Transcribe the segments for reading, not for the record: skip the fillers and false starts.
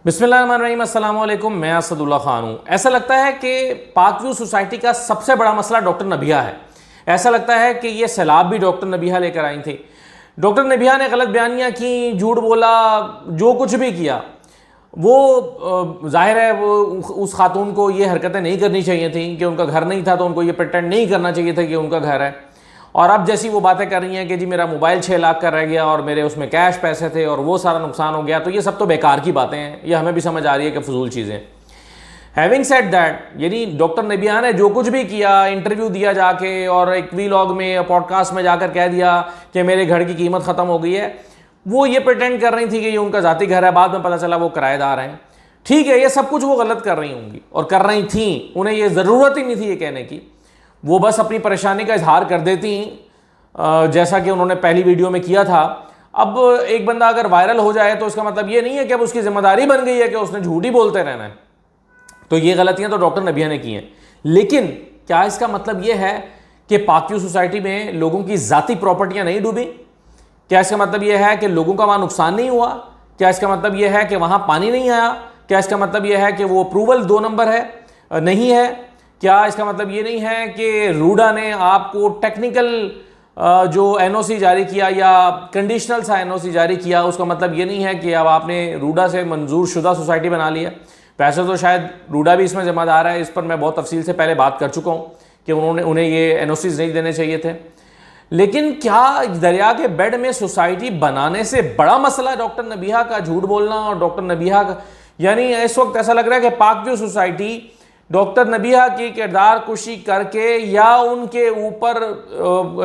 बिस्मिल्लाहिर्रहमानिर्रहीम, अस्सलाम वालेकुम। मैं असदुल्ला खान हूँ। ऐसा लगता है कि पाक व्यू सोसाइटी का सबसे बड़ा मसला डॉक्टर नबिहा है। ऐसा लगता है कि ये सैलाब भी डॉक्टर नबिहा लेकर आई थी। डॉक्टर नबिहा ने गलत बयानियाँ की, झूठ बोला, जो कुछ भी किया वो जाहिर है वो उस खातून को ये हरकतें नहीं करनी चाहिए थी कि उनका घर नहीं था तो उनको ये प्रिटेंड नहीं करना चाहिए था कि उनका घर है। और अब जैसी वो बातें कर रही हैं कि जी मेरा मोबाइल 6 लाख का रह गया और मेरे उसमें कैश पैसे थे और वो सारा नुकसान हो गया, तो ये सब तो बेकार की बातें हैं। ये हमें भी समझ आ रही है कि फजूल चीज़ें। हैविंग सेड दैट, यानी डॉक्टर नबिहा ने जो कुछ भी किया, इंटरव्यू दिया जाके और एक वीलॉग में, पॉडकास्ट में जाकर कह दिया कि मेरे घर की कीमत ख़त्म हो गई है, वो ये प्रिटेंड कर रही थी कि ये उनका ज़ाती घर है। बाद में पता चला वो किराएदार हैं। ठीक है, ये सब कुछ वो गलत कर रही होंगी और कर रही थी, उन्हें ये ज़रूरत ही नहीं थी ये कहने की। वो बस अपनी परेशानी का इजहार कर देती, जैसा कि उन्होंने पहली वीडियो में किया था। अब एक बंदा अगर वायरल हो जाए तो इसका मतलब ये नहीं है कि अब उसकी जिम्मेदारी बन गई है कि उसने झूठ ही बोलते रहना है। तो ये गलतियां तो डॉक्टर नबिहा ने की हैं, लेकिन क्या इसका मतलब ये है कि पाक व्यू सोसाइटी में लोगों की ज़ाती प्रॉपर्टियां नहीं डूबी? क्या इसका मतलब यह है कि लोगों का वहां नुकसान नहीं हुआ? क्या इसका मतलब यह है कि वहां पानी नहीं आया? क्या इसका मतलब यह है कि वो अप्रूवल 2 नंबर है, नहीं है? क्या इसका मतलब ये नहीं है कि रूडा ने आपको टेक्निकल जो एनओसी जारी किया या कंडीशनल सा एनओसी जारी किया, उसका मतलब ये नहीं है कि अब आपने रूडा से मंजूर शुदा सोसाइटी बना लिया? वैसे तो शायद रूडा भी इसमें जिम्मेदार है। इस पर मैं बहुत तफसील से पहले बात कर चुका हूँ कि उन्हें ये एनओसीज नहीं देने चाहिए थे। लेकिन क्या दरिया के बेड में सोसाइटी बनाने से बड़ा मसला डॉक्टर नबिहा का झूठ बोलना और डॉक्टर नबिहा का, यानी इस वक्त ऐसा लग रहा है कि पाक व्यू सोसाइटी डॉक्टर नबिहा की किरदार कुशी करके या उनके ऊपर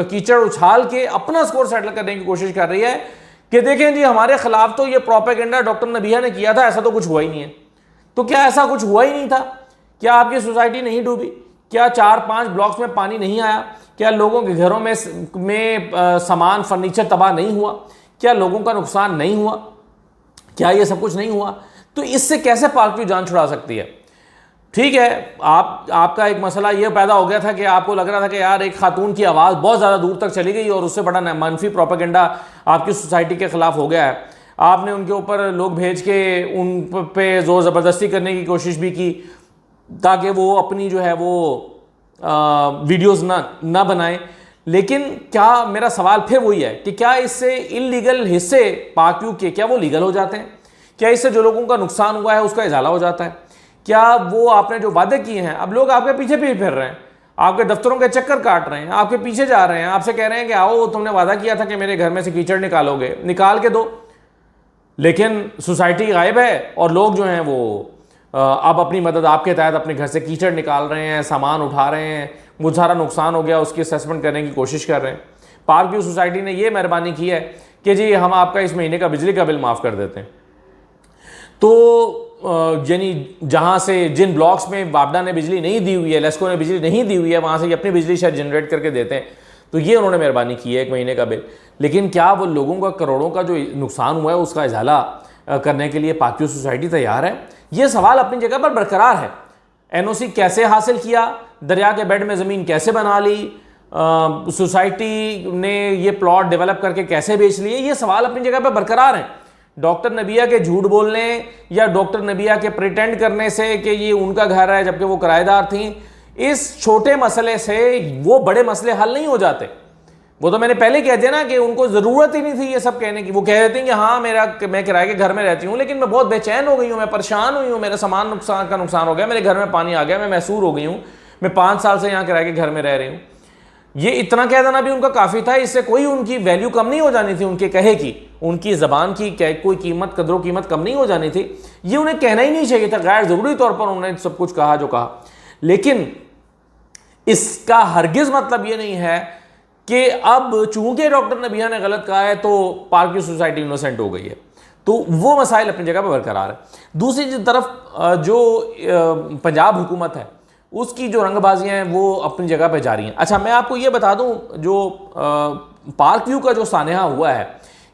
कीचड़ उछाल के अपना स्कोर सेटल करने की कोशिश कर रही है कि देखें जी हमारे खिलाफ तो ये प्रोपेगेंडा डॉक्टर नबिहा ने किया था, ऐसा तो कुछ हुआ ही नहीं है। तो क्या ऐसा कुछ हुआ ही नहीं था? क्या आपकी सोसाइटी नहीं डूबी? क्या 4-5 ब्लॉक्स में पानी नहीं आया? क्या लोगों के घरों में सामान फर्नीचर तबाह नहीं हुआ? क्या लोगों का नुकसान नहीं हुआ? क्या ये सब कुछ नहीं हुआ? तो इससे कैसे पाक व्यू जान छुड़ा सकती है? ठीक है, आपका एक मसला ये पैदा हो गया था कि आपको लग रहा था कि यार एक खातून की आवाज़ बहुत ज़्यादा दूर तक चली गई और उससे बड़ा मनफी प्रोपेगेंडा आपकी सोसाइटी के ख़िलाफ़ हो गया है। आपने उनके ऊपर लोग भेज के उन पे ज़ोर ज़बरदस्ती करने की कोशिश भी की ताकि वो अपनी जो है वो वीडियोज़ ना बनाएं। लेकिन क्या, मेरा सवाल फिर वही है कि क्या इससे इलीगल हिस्से पाक व्यू के क्या वो लीगल हो जाते हैं? क्या इससे जो लोगों का नुकसान हुआ है उसका इजाला हो जाता है? क्या वो आपने जो वादे किए हैं, अब लोग आपके पीछे फिर रहे हैं, आपके दफ्तरों के चक्कर काट रहे हैं, आपके पीछे जा रहे हैं, आपसे कह रहे हैं कि आओ तुमने वादा किया था कि मेरे घर में से कीचड़ निकालोगे, निकाल के दो। लेकिन सोसाइटी गायब है और लोग जो हैं वो अब अपनी मदद आपके तहत अपने घर से कीचड़ निकाल रहे हैं, सामान उठा रहे हैं, वो सारा नुकसान हो गया उसकी असेसमेंट करने की कोशिश कर रहे हैं। पाक व्यू सोसाइटी ने ये मेहरबानी की है कि जी हम आपका इस महीने का बिजली का बिल माफ़ कर देते हैं। तो यानी जहाँ से जिन ब्लॉक्स में वापडा ने बिजली नहीं दी हुई है, लेस्को ने बिजली नहीं दी हुई है, वहाँ से ये अपनी बिजली शायद जनरेट करके देते हैं। तो ये उन्होंने मेहरबानी की है 1 महीने का बिल। लेकिन क्या वो लोगों का करोड़ों का जो नुकसान हुआ है उसका इजाला करने के लिए पाक व्यू सोसाइटी तैयार है? ये सवाल अपनी जगह पर बरकरार है। एनओसी कैसे हासिल किया? दरिया के बेड में ज़मीन कैसे बना ली? सोसाइटी ने ये प्लॉट डेवलप करके कैसे बेच लिए? ये सवाल अपनी जगह पर बरकरार हैं। डॉक्टर नबिहा के झूठ बोलने या डॉक्टर नबिहा के प्रिटेंड करने से कि ये उनका घर है जबकि वो किराएदार थी, इस छोटे मसले से वो बड़े मसले हल नहीं हो जाते। वो तो मैंने पहले कह दिया ना कि उनको ज़रूरत ही नहीं थी ये सब कहने की। वो कह देते हैं कि हाँ मैं किराए के घर में रहती हूँ लेकिन मैं बहुत बेचैन हो गई हूँ, मैं परेशान हुई हूँ, मेरा सामान नुकसान हो गया, मेरे घर में पानी आ गया, मैं मैसूर हो गई हूँ, मैं 5 साल से यहाँ किराए के घर में रह रही हूँ। ये इतना कह देना भी उनका काफ़ी था, इससे कोई उनकी वैल्यू कम नहीं हो जानी थी, उनके कहे की, उनकी ज़बान की कोई कीमत, कदरों कीमत कम नहीं हो जानी थी। ये उन्हें कहना ही नहीं चाहिए था, गैर ज़रूरी तौर पर उन्होंने सब कुछ कहा जो कहा। लेकिन इसका हरगिज़ मतलब ये नहीं है कि अब चूंकि डॉक्टर नबिहा ने गलत कहा है तो पाक व्यू सोसाइटी इनोसेंट हो गई है। तो वो मसाइल अपनी जगह पर बरकरार है। दूसरी तरफ जो पंजाब हुकूमत है उसकी जो रंगबाजियाँ हैं वो अपनी जगह पर जारी हैं। अच्छा, मैं आपको ये बता दूं, जो पार्क व्यू का जो सानहा हुआ है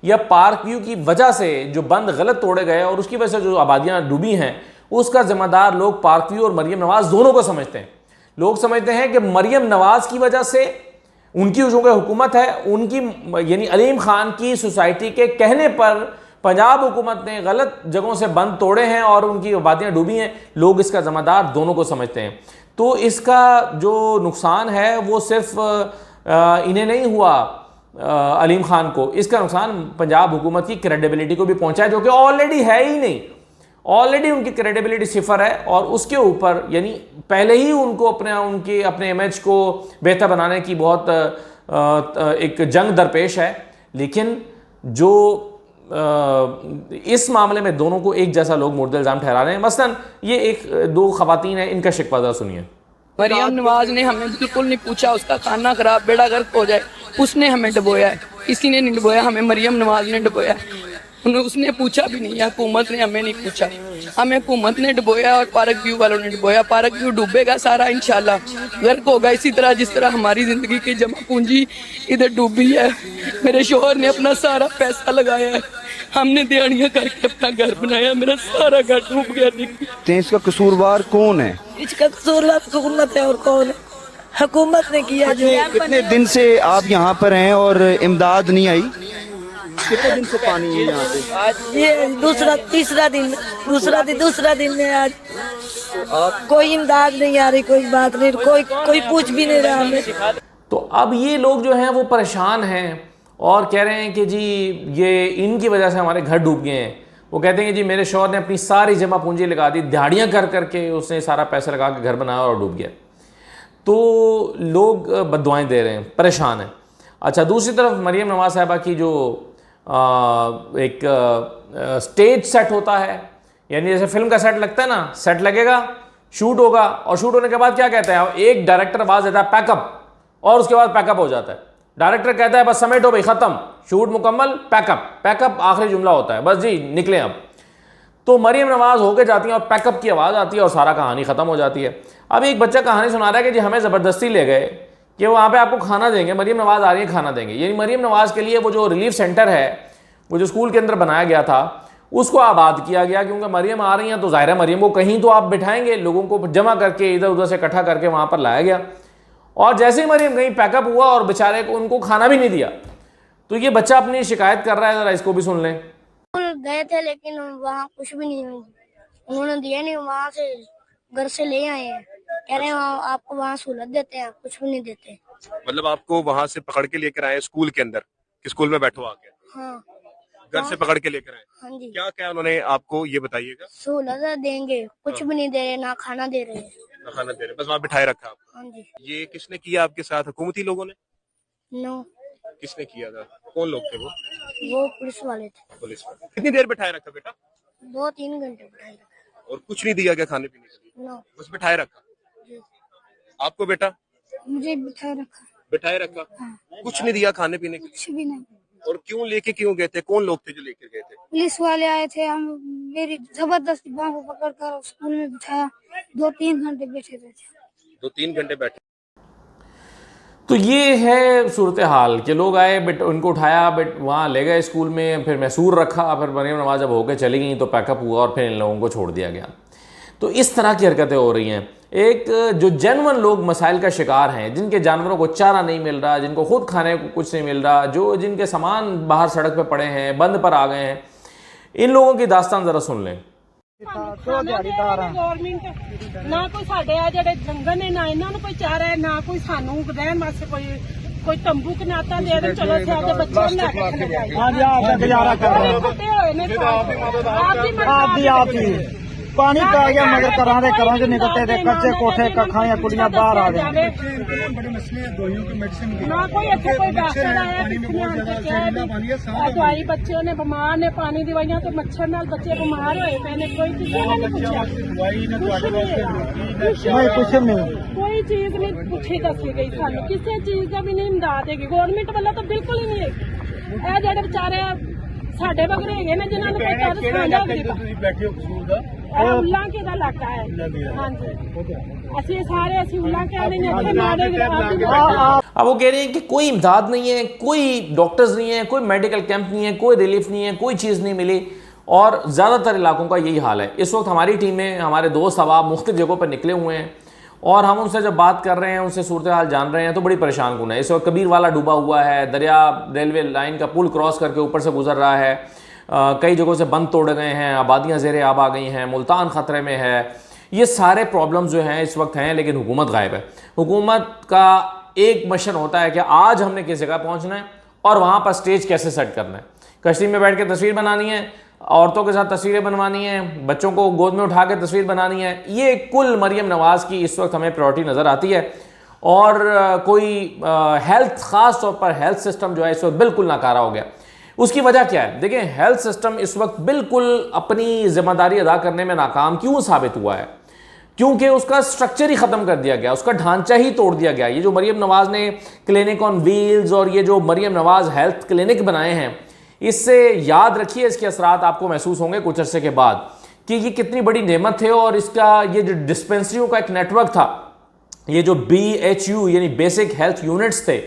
या पार्क व्यू की वजह से जो बंद गलत तोड़े गए और उसकी वजह से जो आबादियाँ डूबी हैं, उसका जिम्मेदार लोग पार्क व्यू और मरियम नवाज दोनों को समझते हैं। लोग समझते हैं कि मरियम नवाज की वजह से, उनकी जो हुकूमत है उनकी, यानी अलीम खान की सोसाइटी के कहने पर पंजाब हुकूमत ने गलत जगहों से बंद तोड़े हैं और उनकी आबादियाँ डूबी हैं, लोग इसका ज़िम्मेदार दोनों को समझते हैं। तो इसका जो नुकसान है वो सिर्फ इन्हें नहीं हुआ, अलीम खान को, इसका नुकसान पंजाब हुकूमत की क्रेडिबिलिटी को भी पहुंचा है, जो कि ऑलरेडी है ही नहीं। ऑलरेडी उनकी क्रेडिबिलिटी सिफर है और उसके ऊपर यानी पहले ही उनको अपने इमेज को बेहतर बनाने की बहुत एक जंग दरपेश है। लेकिन जो इस मामले में दोनों को एक जैसा लोग मुर्द इल्ज़ाम ठहरा रहे हैं। मसलन ये एक दो खवातीन हैं, इनका शिकवा ज़रा सुनिए। मरियम नवाज ने हमें बिल्कुल नहीं पूछा, उसका खाना खराब बेड़ा गर्क हो जाए, उसने हमें डबोया है, किसी ने नहीं डबोया, हमें मरियम नवाज ने डबोया है। उसने पूछा भी नहीं है, हुकूमत ने हमें नहीं पूछा, हमें हुकूमत ने डबोया और पार्क व्यू वालों ने डबोया। पार्क व्यू डूबेगा सारा इंशाल्लाह, गर्क होगा इसी तरह जिस तरह हमारी जिंदगी की जमा पूंजी इधर डूबी है। मेरे शोहर ने अपना सारा पैसा लगाया है, हमने दिहाड़ियां करके अपना घर बनाया, मेरा सारा घर डूब गया। इसका कसूरवार कौन है? इसका कसूरवार हुकूमत है, और कौन है? हुकूमत ने किया। जो कितने दिन से आप यहाँ पर हैं और इमदाद नहीं आई? कितने दिन से पानी है यहाँ पे? आज ये तीसरा दिन है आज। कोई इमदाद नहीं आ रही, कोई बात नहीं, कोई पूछ भी नहीं रहा हमें। तो अब ये लोग जो हैं वो परेशान हैं और कह रहे हैं कि जी ये इनकी वजह से हमारे घर डूब गए हैं। वो कहते हैं कि जी मेरे शौहर ने अपनी सारी जमा पूंजी लगा दी, दिहाड़ियाँ कर करके उसने सारा पैसा लगा के घर बनाया और डूब गया। तो लोग बद्दुआएं दे रहे हैं, परेशान हैं। अच्छा, दूसरी तरफ मरियम नवाज साहिबा की जो एक स्टेज सेट होता है, यानी जैसे फिल्म का सेट लगता है ना, सेट लगेगा, शूट होगा और शूट होने के बाद क्या कहता है, एक डायरेक्टर आवाज़ देता है पैकअप, और उसके बाद पैकअप हो जाता है। डायरेक्टर कहता है बस समेटो भाई, ख़त्म, शूट मुकम्मल, पैकअप आखिरी जुमला होता है, बस जी निकले अब। तो मरियम नवाज होके जाती हैं और पैकअप की आवाज़ आती है और सारा कहानी ख़त्म हो जाती है। अब एक बच्चा कहानी सुना रहा है कि जी हमें ज़बरदस्ती ले गए कि वहाँ पे आपको खाना देंगे, मरियम नवाज आ रही है खाना देंगे। यानी मरियम नवाज के लिए वो जो रिलीफ सेंटर है, वो जो स्कूल के अंदर बनाया गया था, उसको आबाद किया गया, क्योंकि मरियम आ रही हैं तो ज़ाहिर है मरियम को कहीं तो आप बिठाएंगे, लोगों को जमा करके इधर उधर से इकट्ठा करके वहाँ पर लाया गया। और जैसे ही मरियम कहीं पैकअप हुआ और बेचारे को उनको खाना भी नहीं दिया। तो ये बच्चा अपनी शिकायत कर रहा है, ज़रा इसको भी सुन लें। गए थे लेकिन वहाँ कुछ भी नहीं उन्होंने दिया नहीं, वहाँ से घर से ले आए हैं, कह रहे हैं आपको वहाँ सहूलत देते हैं, कुछ भी नहीं देते। मतलब आपको वहाँ से पकड़ के लेकर आए स्कूल के अंदर कि स्कूल में बैठो आके? हाँ, घर से पकड़ के लेकर आए? हाँ जी। क्या क्या उन्होंने आपको ये बताइएगा? सहूलत देंगे, कुछ भी नहीं दे रहे, ना खाना दे रहे, ना खाना दे रहे, बस वहाँ बिठाए रखा आपको? हाँ जी। ये किसने किया आपके साथ? हुकूमती लोगों ने? नो, किसने किया था? कौन लोग थे वो पुलिस वाले थे। पुलिस वाले। कितनी देर बिठाए रखा बेटा? 2-3 घंटे बिठाए रखा। और कुछ नहीं दिया क्या खाने पीने के लिए? नो, बस बिठाए रखा? जी। आपको बेटा? मुझे बिठाए रखा। बिठाए रखा? हाँ। कुछ नहीं दिया खाने पीने के लिए? कुछ भी नहीं। और क्यों लेके क्यों गए थे? कौन लोग थे जो लेकर गए थे? पुलिस वाले आए थे, हम मेरी जबरदस्ती बांह को पकड़ कर स्कूल में बिठाया, 2-3 घंटे बैठे थे। 2-3 घंटे बैठे। तो ये है सूरत हाल कि लोग आए, बट उनको उठाया, बट वहाँ ले गए स्कूल में, फिर मैसूर रखा, फिर मरियम नवाज जब होकर चली गई तो पैकअप हुआ और फिर इन लोगों को छोड़ दिया गया। तो इस तरह की हरकतें हो रही हैं। एक जो जेन्युइन लोग मसाइल का शिकार हैं, जिनके जानवरों को चारा नहीं मिल रहा, जिनको खुद खाने को कुछ नहीं मिल रहा, जिनके सामान बाहर सड़क पे पड़े हैं, बंद पर आ गए हैं, इन लोगों की दास्तान ज़रा सुन लें। गवर्नमेंट ना कोई साडे आ जेडे जंगल ने, ना इन्हां नूं कोई चारा है, ना कोई सानू रहन वास्ते कोई तंबू कनाता दे दे, चलो से आपके बच्चे ने लेके जाइए। हां जी, आप गुजारा कर रहे हो। आप ही पानी पै गया मगर घरों से निकलते थे, कच्चे कोठे कखा या कुड़ियां बाहर आ गई। ना कोई अच्छे कोई डॉक्टर आया, दवाई बच्चे ने बीमार ने, पानी दवाइयां तो मच्छर नाल बच्चे बीमार होए पे ने, कोई किसी ने नहीं पूछा, कुछ नहीं, कोई चीज नहीं पूछी दसी गई सानू, किसी चीज का भी नहीं इमदाद हैगी गवर्नमेंट वालों तो बिल्कुल ही नहीं है। ए जेडे बेचारे साडे वगरे हैगे ने जिन्हां नूं कोई तरस खांदा होवे, उल्लांके का इलाका है। हाँ जी, असि सारे असि उल्लांके वाले ने। अब वो कह रहे हैं कि कोई इमदाद नहीं है, कोई डॉक्टर्स नहीं है, कोई मेडिकल कैंप नहीं है, कोई रिलीफ नहीं है, कोई चीज़ नहीं मिली। और ज़्यादातर इलाकों का यही हाल है। इस वक्त हमारी टीमें, हमारे दोस्त अहबाब मुख्तलिफ जगहों पर निकले हुए हैं और हम उनसे जब बात कर रहे हैं, उनसे सूरत हाल जान रहे हैं तो बड़ी परेशान कुन है। इस वक्त कबीर वाला डूबा हुआ है, दरिया रेलवे लाइन का पुल क्रॉस करके ऊपर से गुजर रहा है, कई जगहों से बंद तोड़ गए हैं, आबादियाँ ज़ेर आब आ गई हैं, मुल्तान ख़तरे में है। ये सारे प्रॉब्लम्स जो हैं इस वक्त हैं, लेकिन हुकूमत गायब है। हुकूमत का एक मिशन होता है कि आज हमने किस जगह पहुँचना है और वहाँ पर स्टेज कैसे सेट करना है। कश्ती में बैठ के तस्वीर बनानी है, औरतों के साथ तस्वीरें बनवानी है, बच्चों को गोद में उठा के तस्वीर बनानी है। ये कुल मरीम नवाज़ की इस वक्त हमें प्रायोरिटी नज़र आती है। और कोई हेल्थ, ख़ास तौर पर हेल्थ सिस्टम जो है इस वक्त बिल्कुल नाकारा हो गया। उसकी वजह क्या है? देखिए, हेल्थ सिस्टम इस वक्त बिल्कुल अपनी ज़िम्मेदारी अदा करने में नाकाम क्यों साबित हुआ है? क्योंकि उसका स्ट्रक्चर ही ख़त्म कर दिया गया, उसका ढांचा ही तोड़ दिया गया। ये जो मरीम नवाज़ ने क्लिनिक ऑन व्हील्स और ये जो मरीम नवाज़ हेल्थ क्लिनिक बनाए हैं, इससे याद रखिए इसके असरात आपको महसूस होंगे कुछ अरसे के बाद कि ये कितनी बड़ी नेमत थे। और इसका ये जो डिस्पेंसरियों का एक नेटवर्क था, ये जो BHU यानी बेसिक हेल्थ यूनिट्स थे,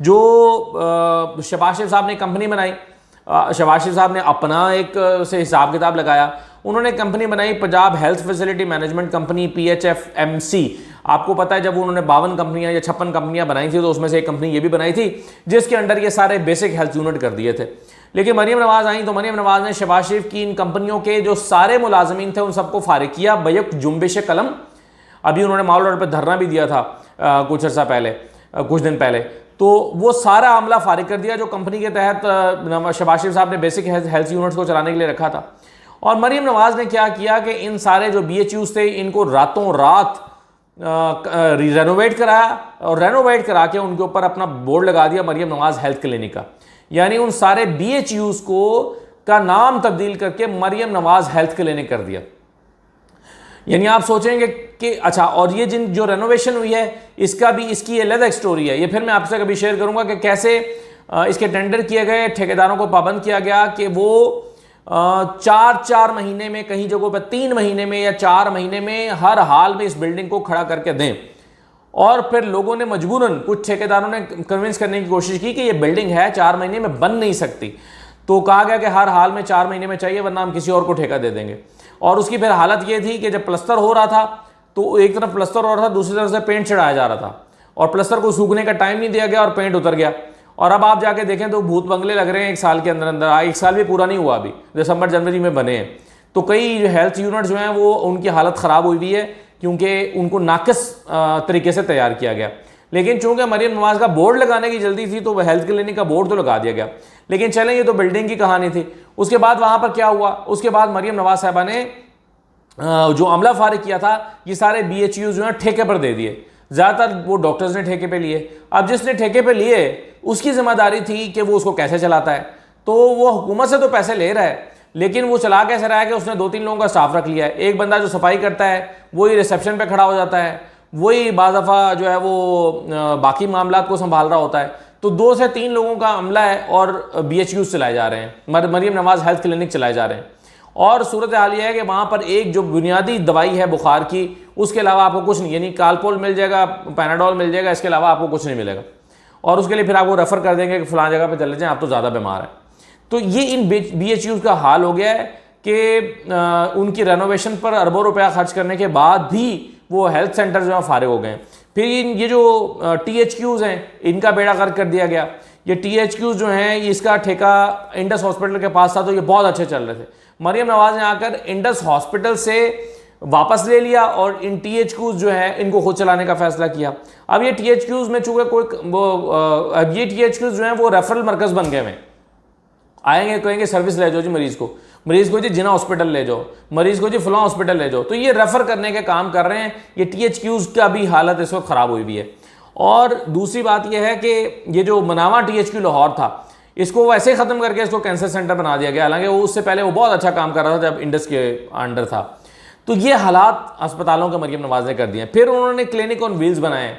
जो शहबाज शरीफ साहब ने कंपनी बनाई। शहबाज शरीफ साहब ने अपना एक से हिसाब किताब लगाया। उन्होंने कंपनी बनाई Punjab health facility management company, PHFMC। आपको पता है जब उन्होंने 52 कंपनियां या 56 कंपनियां बनाई थी तो उसमें से एक कंपनी ये भी बनाई थी जिसके अंडर ये सारे बेसिक हेल्थ यूनिट कर दिए थे। लेकिन मरीम नवाज़ आई तो मरीम नवाज़ ने शहबाज शरीफ की इन कंपनियों के जो सारे मुलाजमीन थे उन सबको फारिग किया बैक जुम्बिश कलम। अभी उन्होंने माल रोड पर धरना भी दिया था कुछ अर्सा पहले, कुछ दिन पहले। तो वो सारा अमला फारिग कर दिया जो कंपनी के तहत शहबाज शरीफ साहब ने बेसिक हेल्थ यूनिट्स को चलाने के लिए रखा था। और मरीम नवाज़ ने क्या किया कि इन सारे जो BHUs थे इनको रातों रात रेनोवेट कराया और रेनोवेट करा के उनके ऊपर अपना बोर्ड लगा दिया मरीम नवाज़ हेल्थ क्लिनिक का। यानी उन सारे BHUs को का नाम तब्दील करके मरीम नवाज़ हेल्थ क्लिनिक कर दिया। यानी आप सोचेंगे कि अच्छा, और ये जो रेनोवेशन हुई है इसका भी इसकी अलग एक स्टोरी है। ये फिर मैं आपसे कभी शेयर करूंगा कि कैसे इसके टेंडर किए गए, ठेकेदारों को पाबंद किया गया कि वो 4 महीने में, कहीं जगहों पर 3 महीने में या 4 महीने में हर हाल में इस बिल्डिंग को खड़ा करके दें। और फिर लोगों ने मजबूरन, कुछ ठेकेदारों ने कन्विंस करने की कोशिश की कि ये बिल्डिंग है 4 महीने में बन नहीं सकती, तो कहा गया कि हर हाल में 4 महीने में चाहिए वरना हम किसी और को ठेका दे देंगे। और उसकी फिर हालत ये थी कि जब प्लस्तर हो रहा था तो एक तरफ प्लस्तर हो रहा था, दूसरी तरफ से पेंट चढ़ाया जा रहा था और प्लस्तर को सूखने का टाइम नहीं दिया गया और पेंट उतर गया। और अब आप जाके देखें तो भूत बंगले लग रहे हैं 1 साल के अंदर अंदर। 1 साल भी पूरा नहीं हुआ, अभी दिसंबर जनवरी में बने हैं। तो कई हेल्थ यूनिट जो हैं वो उनकी हालत ख़राब हुई है क्योंकि उनको नाकिस तरीके से तैयार किया गया। लेकिन चूंकि मरीम नवाज़ का बोर्ड लगाने की जल्दी थी तो वह हेल्थ क्लिनिक का बोर्ड तो लगा दिया गया। लेकिन चलें, ये तो बिल्डिंग की कहानी थी। उसके बाद वहाँ पर क्या हुआ? उसके बाद मरीम नवाज़ साहबा ने जो अमला फारिग किया था ये सारे BHUs जो हैं ठेके पर दे दिए। ज़्यादातर वो डॉक्टर्स ने ठेके पे लिए। अब जिसने ठेके पे लिए उसकी जिम्मेदारी थी कि वो उसको कैसे चलाता है। तो वो हुकूमत से तो पैसे ले रहा है लेकिन वो चला कैसे रहा है कि उसने 2-3 लोगों का स्टाफ रख लिया है। एक बंदा जो सफाई करता है वही रिसेप्शन पे खड़ा हो जाता है, वही बाज़ दफ़ा जो है वो बाकी मामलात को संभाल रहा होता है। तो 2 से 3 लोगों का अमला है और BHUs चलाए जा रहे हैं, मरीम नवाज़ हेल्थ क्लिनिक चलाए जा रहे हैं। और सूरत हाल यह है कि वहाँ पर एक जो बुनियादी दवाई है बुखार की, उसके अलावा आपको कुछ नहीं, यानी कालपोल मिल जाएगा, पैनाडोल मिल जाएगा, इसके अलावा आपको कुछ नहीं मिलेगा। और उसके लिए फिर आपको रेफ़र कर देंगे कि फ़लाँ जगह पे चले जाएं, आप तो ज़्यादा बीमार हैं। तो ये इन BHUs का हाल हो गया है कि उनकी रेनोवेशन पर अरबों रुपया खर्च करने के बाद भी वो हेल्थ सेंटर जो है फारिग हो गए। फिर ये जो THQs हैं इनका बेड़ा गर्क कर दिया गया। ये THQs जो हैं इसका ठेका इंडस हॉस्पिटल के पास था तो ये बहुत अच्छे चल रहे थे। मरीम नवाज़ ने आकर इंडस हॉस्पिटल से वापस ले लिया और इन THQs जो है इनको खुद चलाने का फैसला किया। अब ये THQs में चूँकि अब ये THQs जो हैं वो रेफरल मरकज़ बन गए हैं। आएंगे कहेंगे सर्विस ले जाओ जी मरीज़ को जी जिना हॉस्पिटल ले जाओ, मरीज़ को जी फलां हॉस्पिटल ले जाओ। तो ये रेफ़र करने के काम कर रहे हैं। ये THQs का भी हालत इस वक्त ख़राब हुई भी है। और दूसरी बात यह है कि ये जो मनावा THQ लाहौर था इसको वैसे ही ख़त्म करके इसको कैंसर सेंटर बना दिया गया। हालांकि वो उससे पहले वो बहुत अच्छा काम कर रहा था जब इंडस के अंडर था। तो ये हालात अस्पतालों के मरीम नवाज़ ने कर दिए। फिर उन्होंने क्लिनिक ऑन व्हील्स बनाए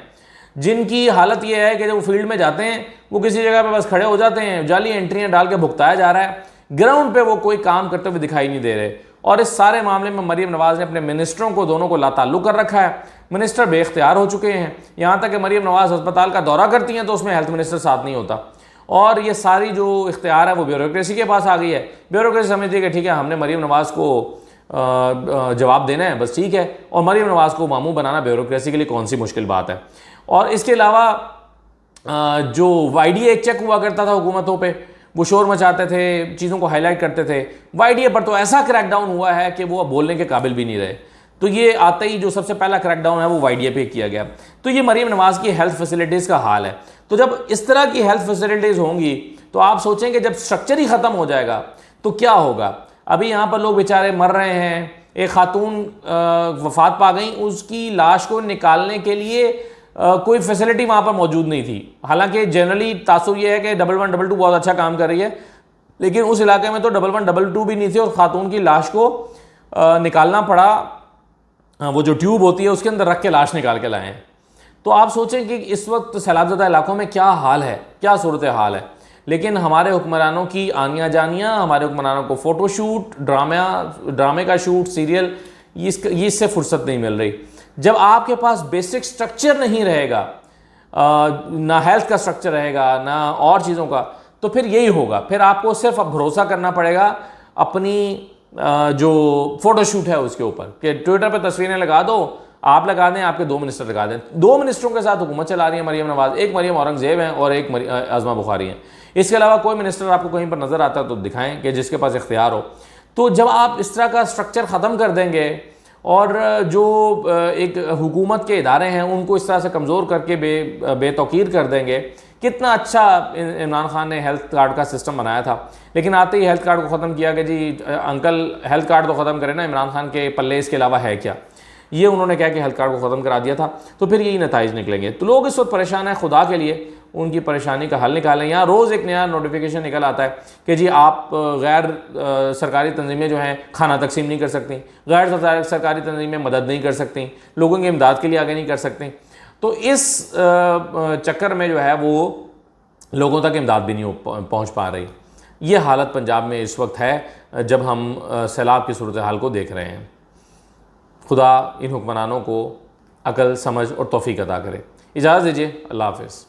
जिनकी हालत ये है कि जब वो फील्ड में जाते हैं वो किसी जगह पे बस खड़े हो जाते हैं, जाली एंट्रियां डाल के भुगताया जा रहा है, ग्राउंड पे वो कोई काम करते हुए दिखाई नहीं दे रहे। और इस सारे मामले में मरीम नवाज़ ने अपने मिनिस्टरों को दोनों को लाताल्लुक कर रखा है। मिनिस्टर बेख्तियार हो चुके हैं, यहाँ तक कि मरीम नवाज़ अस्पताल का दौरा करती हैं तो उसमें हेल्थ मिनिस्टर साथ नहीं होता। और ये सारी जो इख्तियार है वो ब्यूरोक्रेसी के पास आ गई है। ब्यूरोक्रेसी समझती है कि ठीक है हमने मरीम नवाज़ को जवाब देना है, बस ठीक है। और मरीम नवाज़ को मामू बनाना ब्यूरोक्रेसी के लिए कौन सी मुश्किल बात है। और इसके अलावा जो YDA चेक हुआ करता था हुकूमतों पे वो शोर मचाते थे, चीज़ों को हाईलाइट करते थे। वाईडीए पर तो ऐसा क्रैकडाउन हुआ है कि वो अब बोलने के काबिल भी नहीं रहे। तो ये आते ही जो सबसे पहला क्रैकडाउन है वो वाईडीए पे किया गया। तो ये मरीम नवाज़ की हेल्थ फैसिलिटीज़ का हाल है। तो जब इस तरह की हेल्थ फैसिलिटीज़ होंगी तो आप सोचें कि जब स्ट्रक्चर ही ख़त्म हो जाएगा तो क्या होगा। अभी यहाँ पर लोग बेचारे मर रहे हैं। एक खातून वफात पा गई, उसकी लाश को निकालने के लिए कोई फैसिलिटी वहाँ पर मौजूद नहीं थी। हालांकि जनरली तासुर ये है कि 1112 बहुत अच्छा काम कर रही है, लेकिन उस इलाके में तो 1112 भी नहीं थी और ख़ातून की लाश को निकालना पड़ा। वो जो ट्यूब होती है उसके अंदर रख के लाश निकाल के लाए हैं। तो आप सोचें कि इस वक्त सैलाबज़दा इलाकों में क्या हाल है, क्या सूरत हाल है। लेकिन हमारे हुक्मरानों की आनियाँ जानियाँ, हमारे हुक्मरानों को फ़ोटोशूट, ड्रामे का शूट, सीरियल, इससे फुर्सत नहीं मिल रही। जब आपके पास बेसिक स्ट्रक्चर नहीं रहेगा, ना हेल्थ का स्ट्रक्चर रहेगा, ना और चीज़ों का, तो फिर यही होगा। फिर आपको सिर्फ भरोसा करना पड़ेगा अपनी जो फ़ोटोशूट है उसके ऊपर, कि ट्विटर पर तस्वीरें लगा दो, आप लगा दें, आपके 2 मिनिस्टर लगा दें। 2 मिनिस्टरों के साथ हुकूमत चला रही है मरीम नवाज़। एक मरीम औरंगज़ेब हैं और एक आज़मा बुखारी हैं। इसके अलावा कोई मिनिस्टर आपको कहीं पर नज़र आता है तो दिखाएं कि जिसके पास इख्तियार हो। तो जब आप इस तरह का स्ट्रक्चर ख़त्म कर देंगे और जो एक हुकूमत के इदारे हैं उनको इस तरह से कमज़ोर करके बेतौकीर कर देंगे। कितना अच्छा इमरान खान ने हेल्थ कार्ड का सिस्टम बनाया था, लेकिन आते ही हेल्थ कार्ड को ख़त्म किया कि जी अंकल हेल्थ कार्ड तो ख़त्म करें ना, इमरान खान के पल्ले इसके अलावा है क्या। ये उन्होंने कहा कि हेल्थ कार्ड को ख़त्म करा दिया था। तो फिर यही नताइज निकलेंगे। तो लोग इस वक्त परेशान हैं, खुदा के लिए उनकी परेशानी का हल निकालें। यहाँ रोज़ एक नया नोटिफिकेशन निकल आता है कि जी आप गैर सरकारी तंजीमें जो हैं खाना तकसीम नहीं कर सकती, गैर सरकारी तंजीमें मदद नहीं कर सकती, लोगों की इमदाद के लिए आगे नहीं कर सकती। तो इस चक्कर में जो है वो लोगों तक इमदाद भी नहीं पहुँच पा रही। ये हालत पंजाब में इस वक्त है जब हम सैलाब की सूरत हाल को देख रहे हैं। खुदा इन हुक्मरानों को अकल, समझ और तौफीक अता करे। इजाज़त दीजिए, अल्लाह हाफ़िज़।